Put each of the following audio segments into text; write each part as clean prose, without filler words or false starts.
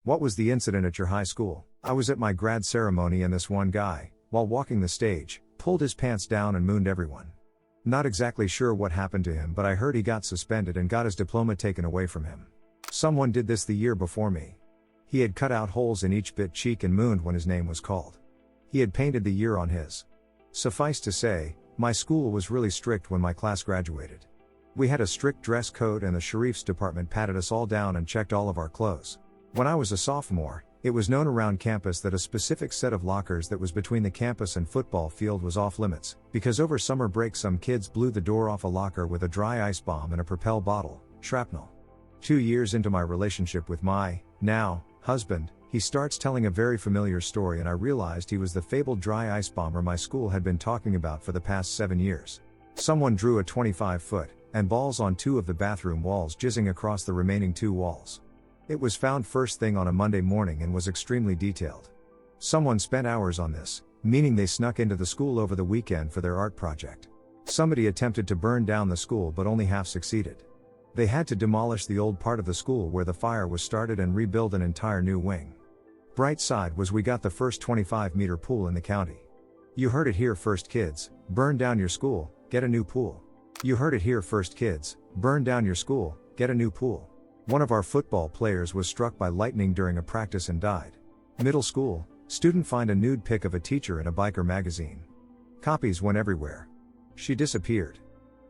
What was the incident at your high school? I was at my grad ceremony and this one guy, while walking the stage, pulled his pants down and mooned everyone. Not exactly sure what happened to him, but I heard he got suspended and got his diploma taken away from him. Someone did this the year before me. He had cut out holes in each bit cheek and mooned when his name was called. He had painted the year on his. Suffice to say, my school was really strict when my class graduated. We had a strict dress code and the sheriff's department patted us all down and checked all of our clothes. When I was a sophomore, it was known around campus that a specific set of lockers that was between the campus and football field was off limits, because over summer break some kids blew the door off a locker with a dry ice bomb and a Propel bottle, shrapnel. 2 years into my relationship with my, now, husband, he starts telling a very familiar story and I realized he was the fabled dry ice bomber my school had been talking about for the past 7 years. Someone drew a 25-foot, and balls on 2 of the bathroom walls jizzing across the remaining 2 walls. It was found first thing on a Monday morning and was extremely detailed. Someone spent hours on this, meaning they snuck into the school over the weekend for their art project. Somebody attempted to burn down the school but only half succeeded. They had to demolish the old part of the school where the fire was started and rebuild an entire new wing. Bright side was we got the first 25-meter pool in the county. You heard it here first, kids, burn down your school, get a new pool. You heard it here first, kids, burn down your school, get a new pool. One of our football players was struck by lightning during a practice and died. Middle school, student find a nude pic of a teacher in a biker magazine. Copies went everywhere. She disappeared.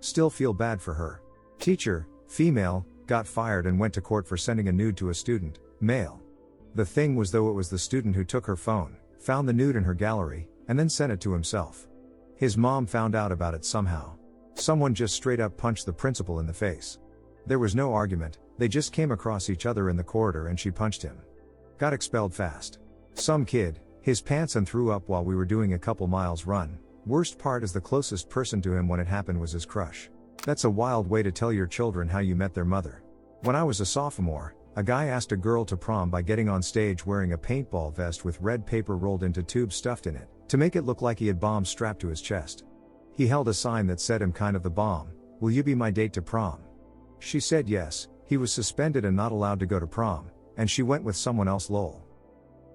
Still feel bad for her. Teacher, female, got fired and went to court for sending a nude to a student, male. The thing was, though, it was the student who took her phone, found the nude in her gallery, and then sent it to himself. His mom found out about it somehow. Someone just straight up punched the principal in the face. There was no argument, they just came across each other in the corridor and she punched him. Got expelled fast. Some kid, his pants and threw up while we were doing a couple miles run. Worst part is the closest person to him when it happened was his crush. That's a wild way to tell your children how you met their mother. When I was a sophomore, a guy asked a girl to prom by getting on stage wearing a paintball vest with red paper rolled into tubes stuffed in it, to make it look like he had bombs strapped to his chest. He held a sign that said "I'm kind of the bomb, will you be my date to prom?" She said yes. He was suspended and not allowed to go to prom, and she went with someone else. Lol.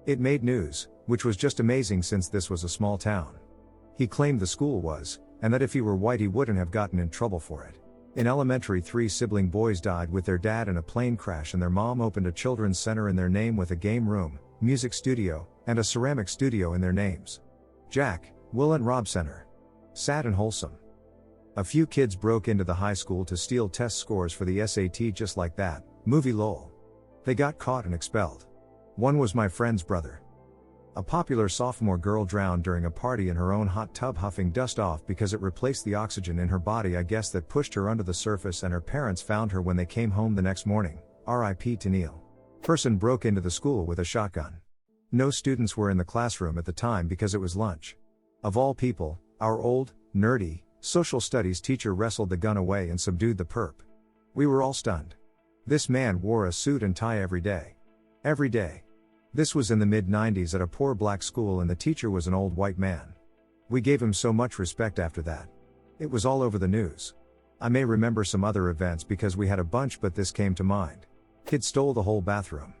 It made news, which was just amazing since this was a small town. He claimed the school was, and that if he were white he wouldn't have gotten in trouble for it. In elementary, 3 sibling boys died with their dad in a plane crash and their mom opened a children's center in their name with a game room, music studio, and a ceramic studio in their names. Jack, Will and Rob Center. Sad and wholesome. A few kids broke into the high school to steal test scores for the SAT just like that, movie lol. They got caught and expelled. One was my friend's brother. A popular sophomore girl drowned during a party in her own hot tub huffing dust off because it replaced the oxygen in her body, I guess that pushed her under the surface, and her parents found her when they came home the next morning. RIP to Neil. Person broke into the school with a shotgun. No students were in the classroom at the time because it was lunch. Of all people, our old, nerdy, social studies teacher wrestled the gun away and subdued the perp. We were all stunned. This man wore a suit and tie every day. Every day. This was in the mid-90s at a poor black school and the teacher was an old white man. We gave him so much respect after that. It was all over the news. I may remember some other events because we had a bunch, but this came to mind. Kid stole the whole bathroom.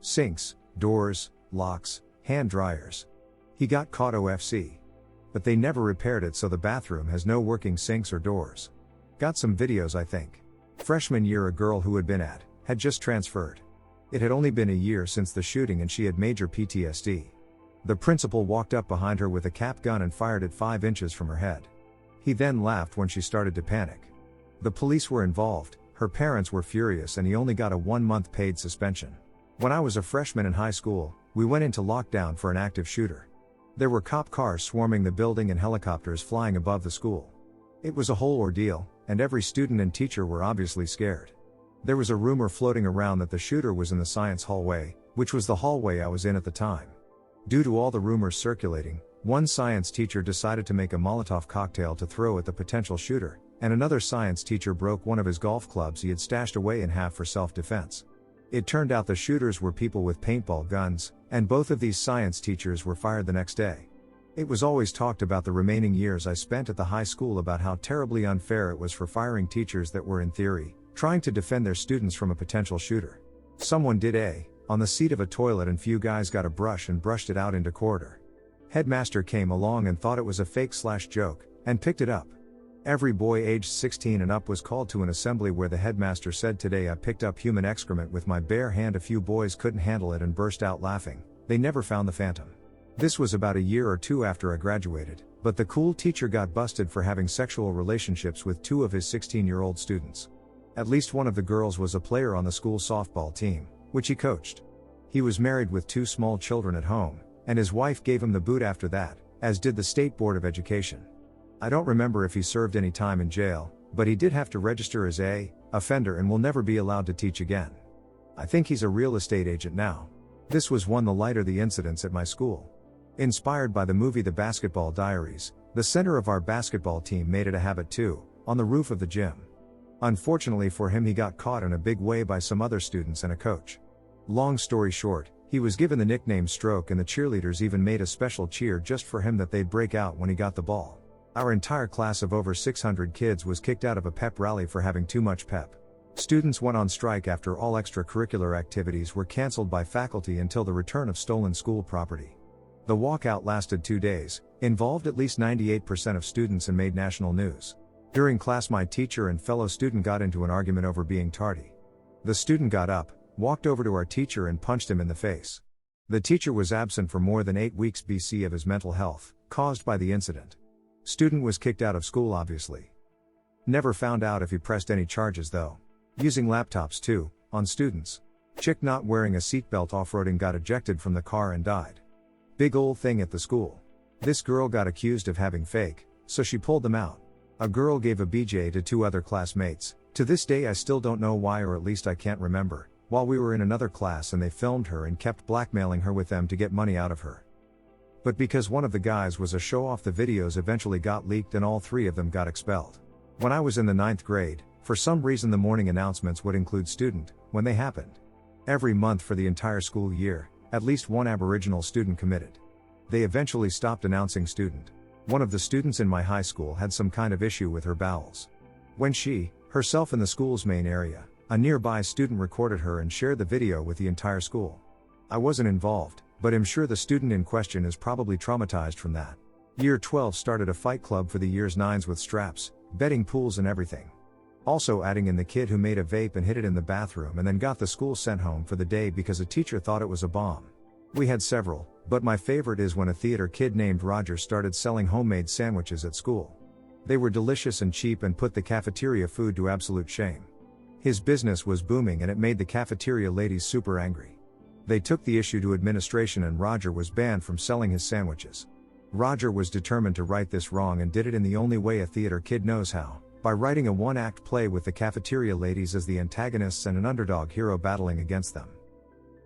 Sinks, doors, locks, hand dryers. He got caught OFC. But they never repaired it, so the bathroom has no working sinks or doors. Got some videos, I think. Freshman year, a girl who had just transferred. It had only been a year since the shooting and she had major PTSD. The principal walked up behind her with a cap gun and fired it 5 inches from her head. He then laughed when she started to panic. The police were involved, her parents were furious, and he only got a 1-month paid suspension. When I was a freshman in high school, we went into lockdown for an active shooter. There were cop cars swarming the building and helicopters flying above the school. It was a whole ordeal, and every student and teacher were obviously scared. There was a rumor floating around that the shooter was in the science hallway, which was the hallway I was in at the time. Due to all the rumors circulating, one science teacher decided to make a Molotov cocktail to throw at the potential shooter, and another science teacher broke one of his golf clubs he had stashed away in half for self-defense. It turned out the shooters were people with paintball guns, and both of these science teachers were fired the next day. It was always talked about the remaining years I spent at the high school about how terribly unfair it was for firing teachers that were, in theory, trying to defend their students from a potential shooter. Someone did a on the seat of a toilet, and few guys got a brush and brushed it out into corridor. Headmaster came along and thought it was a fake/joke, and picked it up. Every boy aged 16 and up was called to an assembly where the headmaster said, "Today I picked up human excrement with my bare hand." A few boys couldn't handle it and burst out laughing. They never found the phantom. This was about a year or two after I graduated, but the cool teacher got busted for having sexual relationships with two of his 16-year-old students. At least one of the girls was a player on the school softball team, which he coached. He was married with 2 small children at home, and his wife gave him the boot after that, as did the State Board of Education. I don't remember if he served any time in jail, but he did have to register as a offender and will never be allowed to teach again. I think he's a real estate agent now. This was one the lighter the incidents at my school. Inspired by the movie The Basketball Diaries, the center of our basketball team made it a habit to, on the roof of the gym. Unfortunately for him, he got caught in a big way by some other students and a coach. Long story short, he was given the nickname Stroke, and the cheerleaders even made a special cheer just for him that they'd break out when he got the ball. Our entire class of over 600 kids was kicked out of a pep rally for having too much pep. Students went on strike after all extracurricular activities were canceled by faculty until the return of stolen school property. The walkout lasted 2 days, involved at least 98% of students, and made national news. During class, my teacher and fellow student got into an argument over being tardy. The student got up, walked over to our teacher and punched him in the face. The teacher was absent for more than 8 weeks BC of his mental health, caused by the incident. Student was kicked out of school obviously. Never found out if he pressed any charges though. Using laptops too, on students. Chick not wearing a seatbelt off-roading got ejected from the car and died. Big ol' thing at the school. This girl got accused of having fake, so she pulled them out. A girl gave a BJ to 2 other classmates. To this day I still don't know why, or at least I can't remember, while we were in another class, and they filmed her and kept blackmailing her with them to get money out of her. But because one of the guys was a show-off, the videos eventually got leaked and all 3 of them got expelled. When I was in the 9th grade, for some reason the morning announcements would include student, when they happened. Every month for the entire school year, at least one Aboriginal student committed. They eventually stopped announcing student. One of the students in my high school had some kind of issue with her bowels. When she, herself in the school's main area, a nearby student recorded her and shared the video with the entire school. I wasn't involved, but I'm sure the student in question is probably traumatized from that. Year 12 started a fight club for the years 9s with straps, betting pools and everything. Also adding in the kid who made a vape and hid it in the bathroom and then got the school sent home for the day because a teacher thought it was a bomb. We had several, but my favorite is when a theater kid named Roger started selling homemade sandwiches at school. They were delicious and cheap and put the cafeteria food to absolute shame. His business was booming and it made the cafeteria ladies super angry. They took the issue to administration and Roger was banned from selling his sandwiches. Roger was determined to right this wrong and did it in the only way a theater kid knows how, by writing a 1-act play with the cafeteria ladies as the antagonists and an underdog hero battling against them.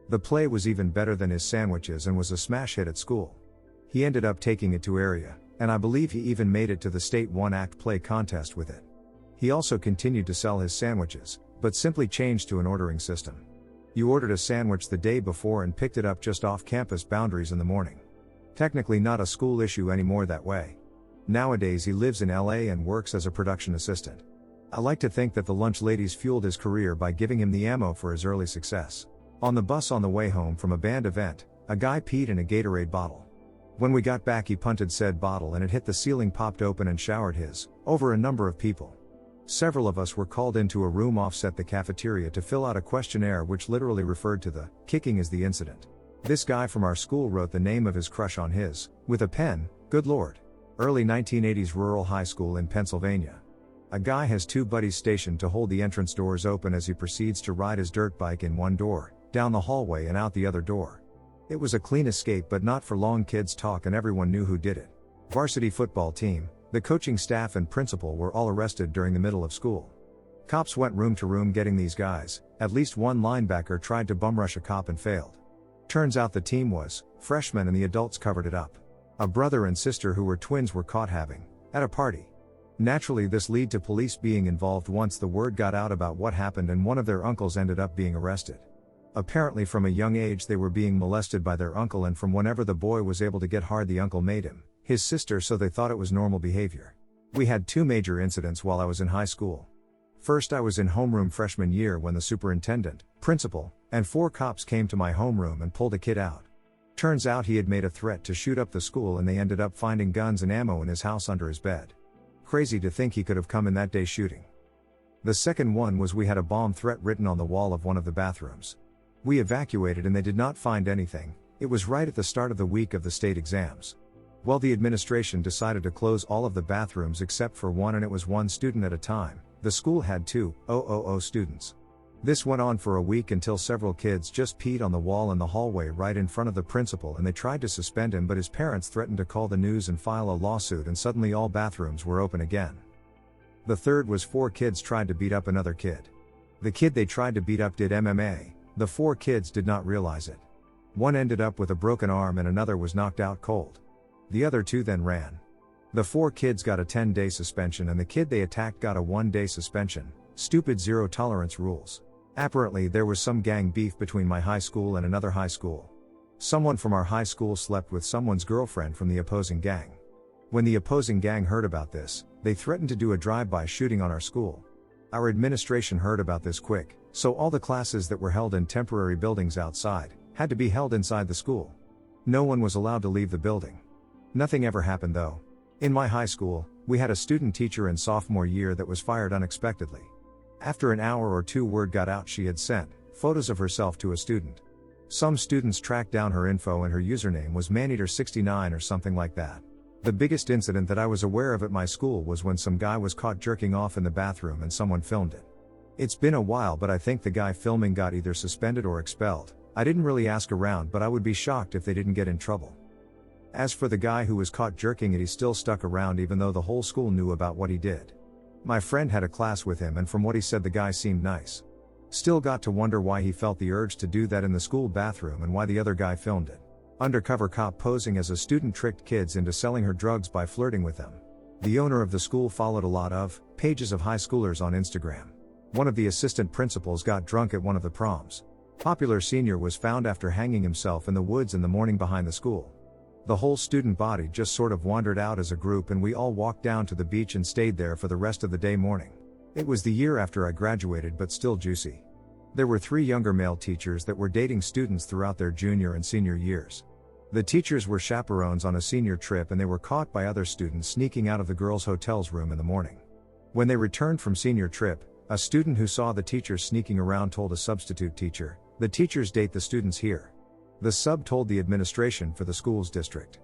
The play was even better than his sandwiches and was a smash hit at school. He ended up taking it to area, and I believe he even made it to the state 1-act play contest with it. He also continued to sell his sandwiches, but simply changed to an ordering system. You ordered a sandwich the day before and picked it up just off campus boundaries in the morning. Technically not a school issue anymore that way. Nowadays he lives in LA and works as a production assistant. I like to think that the lunch ladies fueled his career by giving him the ammo for his early success. On the bus on the way home from a band event, a guy peed in a Gatorade bottle. When we got back he punted said bottle and it hit the ceiling, popped open and showered his, over a number of people. Several of us were called into a room offset the cafeteria to fill out a questionnaire which literally referred to the kicking as the incident. This guy from our school wrote the name of his crush on his, with a pen, good lord. Early 1980s rural high school in Pennsylvania. A guy has 2 buddies stationed to hold the entrance doors open as he proceeds to ride his dirt bike in one door, down the hallway and out the other door. It was a clean escape but not for long. Kids talk and everyone knew who did it. Varsity football team, the coaching staff and principal were all arrested during the middle of school. Cops went room to room getting these guys. At least one linebacker tried to bumrush a cop and failed. Turns out the team was freshmen and the adults covered it up. A brother and sister who were twins were caught having at a party. Naturally this led to police being involved once the word got out about what happened, and one of their uncles ended up being arrested. Apparently from a young age they were being molested by their uncle, and from whenever the boy was able to get hard the uncle made him his sister, so they thought it was normal behavior. We had 2 major incidents while I was in high school. First, I was in homeroom freshman year when the superintendent, principal, And 4 cops came to my homeroom and pulled a kid out. Turns out he had made a threat to shoot up the school and they ended up finding guns and ammo in his house under his bed. Crazy to think he could have come in that day shooting. The second one was we had a bomb threat written on the wall of one of the bathrooms. We evacuated and they did not find anything. It was right at the start of the week of the state exams. Well, the administration decided to close all of the bathrooms except for one, and it was one student at a time. The school had 2,000 students. This went on for a week until several kids just peed on the wall in the hallway right in front of the principal, and they tried to suspend him, but his parents threatened to call the news and file a lawsuit, and suddenly all bathrooms were open again. The third was 4 kids tried to beat up another kid. The kid they tried to beat up did MMA. The 4 kids did not realize it. One ended up with a broken arm and another was knocked out cold. The other 2 then ran. The 4 kids got a 10-day suspension and the kid they attacked got a 1-day suspension. Stupid zero tolerance rules. Apparently there was some gang beef between my high school and another high school. Someone from our high school slept with someone's girlfriend from the opposing gang. When the opposing gang heard about this, they threatened to do a drive-by shooting on our school. Our administration heard about this quick, so all the classes that were held in temporary buildings outside had to be held inside the school. No one was allowed to leave the building. Nothing ever happened though. In my high school, we had a student teacher in sophomore year that was fired unexpectedly. After an hour or 2, word got out she had sent photos of herself to a student. Some students tracked down her info and her username was Maneater69 or something like that. The biggest incident that I was aware of at my school was when some guy was caught jerking off in the bathroom and someone filmed it. It's been a while, but I think the guy filming got either suspended or expelled. I didn't really ask around, but I would be shocked if they didn't get in trouble. As for the guy who was caught jerking it, he still stuck around even though the whole school knew about what he did. My friend had a class with him and from what he said the guy seemed nice. Still got to wonder why he felt the urge to do that in the school bathroom and why the other guy filmed it. Undercover cop posing as a student tricked kids into selling her drugs by flirting with them. The owner of the school followed a lot of pages of high schoolers on Instagram. One of the assistant principals got drunk at one of the proms. Popular senior was found after hanging himself in the woods in the morning behind the school. The whole student body just sort of wandered out as a group and we all walked down to the beach and stayed there for the rest of the day morning. It was the year after I graduated, but still juicy. There were 3 younger male teachers that were dating students throughout their junior and senior years. The teachers were chaperones on a senior trip and they were caught by other students sneaking out of the girls' hotel's room in the morning. When they returned from senior trip, a student who saw the teachers sneaking around told a substitute teacher, "The teachers date the students here." The sub told the administration for the school's district.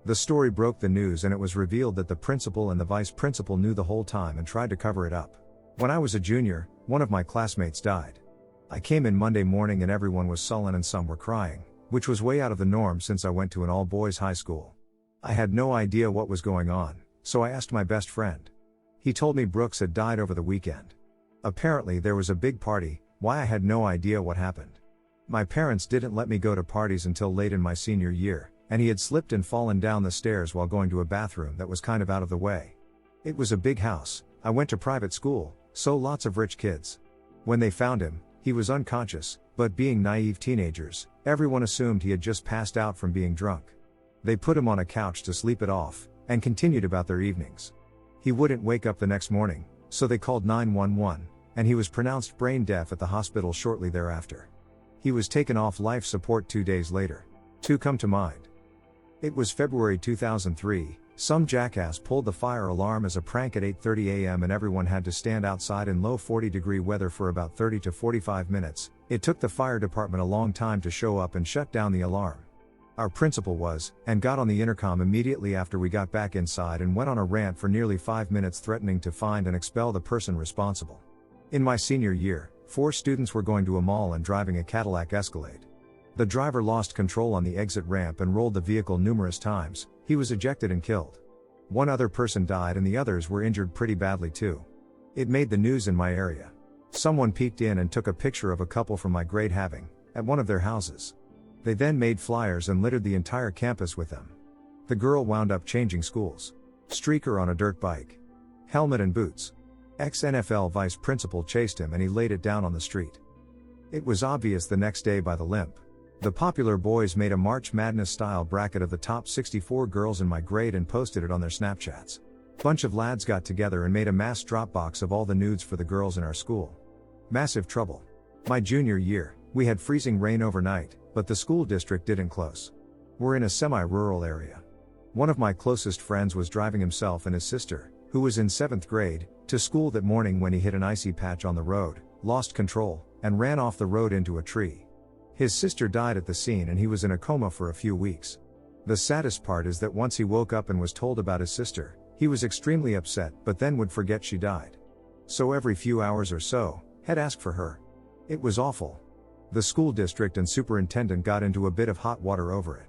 The story broke the news and it was revealed that the principal and the vice principal knew the whole time and tried to cover it up. When I was a junior, one of my classmates died. I came in Monday morning and everyone was sullen and some were crying, which was way out of the norm since I went to an all-boys high school. I had no idea what was going on, so I asked my best friend. He told me Brooks had died over the weekend. Apparently there was a big party. Why I had no idea what happened. My parents didn't let me go to parties until late in my senior year, and he had slipped and fallen down the stairs while going to a bathroom that was kind of out of the way. It was a big house. I went to private school, so lots of rich kids. When they found him, he was unconscious, but being naive teenagers, everyone assumed he had just passed out from being drunk. They put him on a couch to sleep it off, and continued about their evenings. He wouldn't wake up the next morning, so they called 911, and he was pronounced brain deaf at the hospital shortly thereafter. He was taken off life support 2 days later. 2 come to mind. It was February 2003, some jackass pulled the fire alarm as a prank at 8:30 a.m. and everyone had to stand outside in low 40-degree weather for about 30 to 45 minutes. It took the fire department a long time to show up and shut down the alarm. Our principal got on the intercom immediately after we got back inside and went on a rant for nearly 5 minutes threatening to find and expel the person responsible. In my senior year, 4 students were going to a mall and driving a Cadillac Escalade. The driver lost control on the exit ramp and rolled the vehicle numerous times. He was ejected and killed. 1 other person died and the others were injured pretty badly too. It made the news in my area. Someone peeked in and took a picture of a couple from my grade having at one of their houses. They then made flyers and littered the entire campus with them. The girl wound up changing schools. Streaker on a dirt bike. Helmet and boots. Ex-NFL vice principal chased him and he laid it down on the street. It was obvious the next day by the limp. The popular boys made a March Madness style bracket of the top 64 girls in my grade and posted it on their Snapchats. Bunch of lads got together and made a mass Dropbox of all the nudes for the girls in our school. Massive trouble. My junior year, We had freezing rain overnight, but the school district didn't close. We're in a semi-rural area. One of my closest friends was driving himself and his sister, who was in 7th grade, to school that morning when he hit an icy patch on the road, lost control, and ran off the road into a tree. His sister died at the scene and he was in a coma for a few weeks. The saddest part is that once he woke up and was told about his sister, he was extremely upset but then would forget she died. So every few hours or so, he'd ask for her. It was awful. The school district and superintendent got into a bit of hot water over it.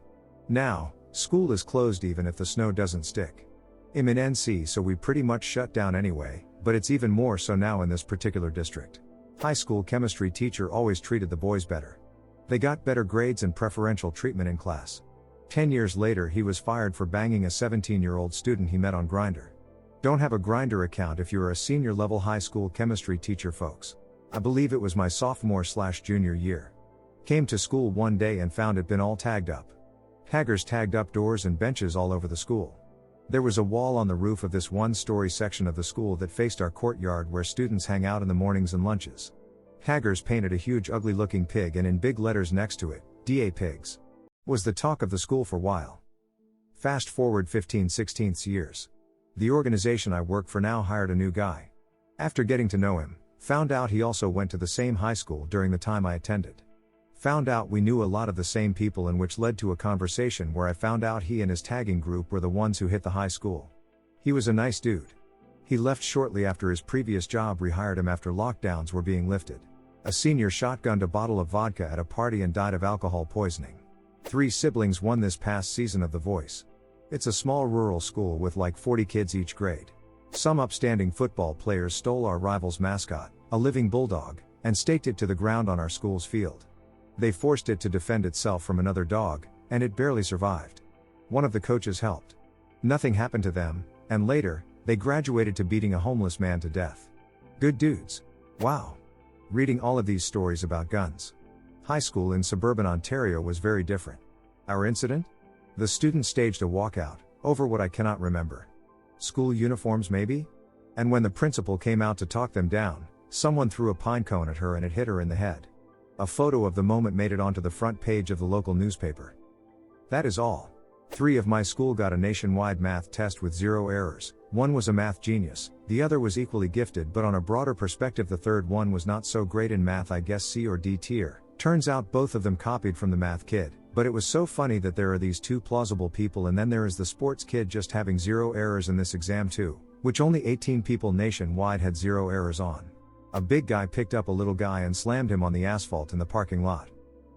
Now, school is closed even if the snow doesn't stick. I'm in NC, so we pretty much shut down anyway, but it's even more so now in this particular district. High school chemistry teacher always treated the boys better. They got better grades and preferential treatment in class. 10 years later he was fired for banging a 17-year-old student he met on Grindr. Don't have a Grindr account if you're a senior level high school chemistry teacher, folks. I believe it was my sophomore/junior year. Came to school one day and found it been all tagged up. Taggers tagged up doors and benches all over the school. There was a wall on the roof of this one-story section of the school that faced our courtyard where students hang out in the mornings and lunches. Taggers painted a huge ugly-looking pig and in big letters next to it, "DA Pigs." Was the talk of the school for a while. Fast forward 15/16 years. The organization I work for now hired a new guy. After getting to know him, found out he also went to the same high school during the time I attended. Found out we knew a lot of the same people, and which led to a conversation where I found out he and his tagging group were the ones who hit the high school. He was a nice dude. He left shortly after his previous job rehired him after lockdowns were being lifted. A senior shotgunned a bottle of vodka at a party and died of alcohol poisoning. 3 siblings won this past season of The Voice. It's a small rural school with like 40 kids each grade. Some upstanding football players stole our rival's mascot, a living bulldog, and staked it to the ground on our school's field. They forced it to defend itself from another dog, and it barely survived. One of the coaches helped. Nothing happened to them, and later, they graduated to beating a homeless man to death. Good dudes. Wow. Reading all of these stories about guns. High school in suburban Ontario was very different. Our incident? The students staged a walkout, over what I cannot remember. School uniforms maybe? And when the principal came out to talk them down, someone threw a pine cone at her and it hit her in the head. A photo of the moment made it onto the front page of the local newspaper. That is all. 3 of my school got a nationwide math test with 0 errors. One was a math genius, the other was equally gifted, but on a broader perspective the third one was not so great in math, I guess C or D tier. Turns out both of them copied from the math kid, but it was so funny that there are these 2 plausible people and then there is the sports kid just having 0 errors in this exam too, which only 18 people nationwide had 0 errors on. A big guy picked up a little guy and slammed him on the asphalt in the parking lot.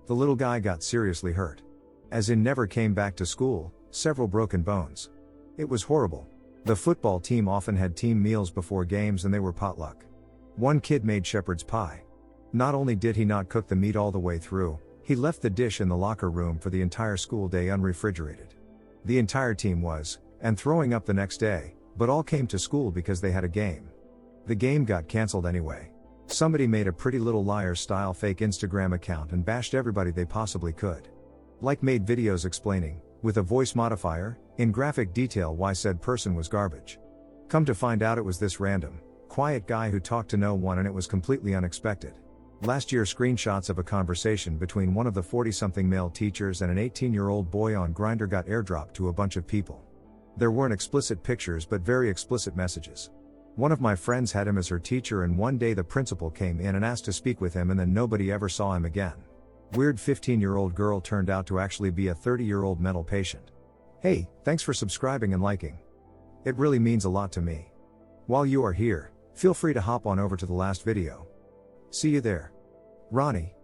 The little guy got seriously hurt. As in never came back to school, several broken bones. It was horrible. The football team often had team meals before games and they were potluck. One kid made shepherd's pie. Not only did he not cook the meat all the way through, he left the dish in the locker room for the entire school day unrefrigerated. The entire team was, and throwing up the next day, but all came to school because they had a game. The game got cancelled anyway. Somebody made a Pretty Little Liars style fake Instagram account and bashed everybody they possibly could. Like made videos explaining, with a voice modifier, in graphic detail why said person was garbage. Come to find out it was this random, quiet guy who talked to no one and it was completely unexpected. Last year screenshots of a conversation between one of the 40-something male teachers and an 18-year-old boy on Grindr got airdropped to a bunch of people. There weren't explicit pictures but very explicit messages. One of my friends had him as her teacher and one day the principal came in and asked to speak with him and then nobody ever saw him again. Weird 15-year-old girl turned out to actually be a 30-year-old mental patient. Hey, thanks for subscribing and liking. It really means a lot to me. While you are here, feel free to hop on over to the last video. See you there. Ronnie.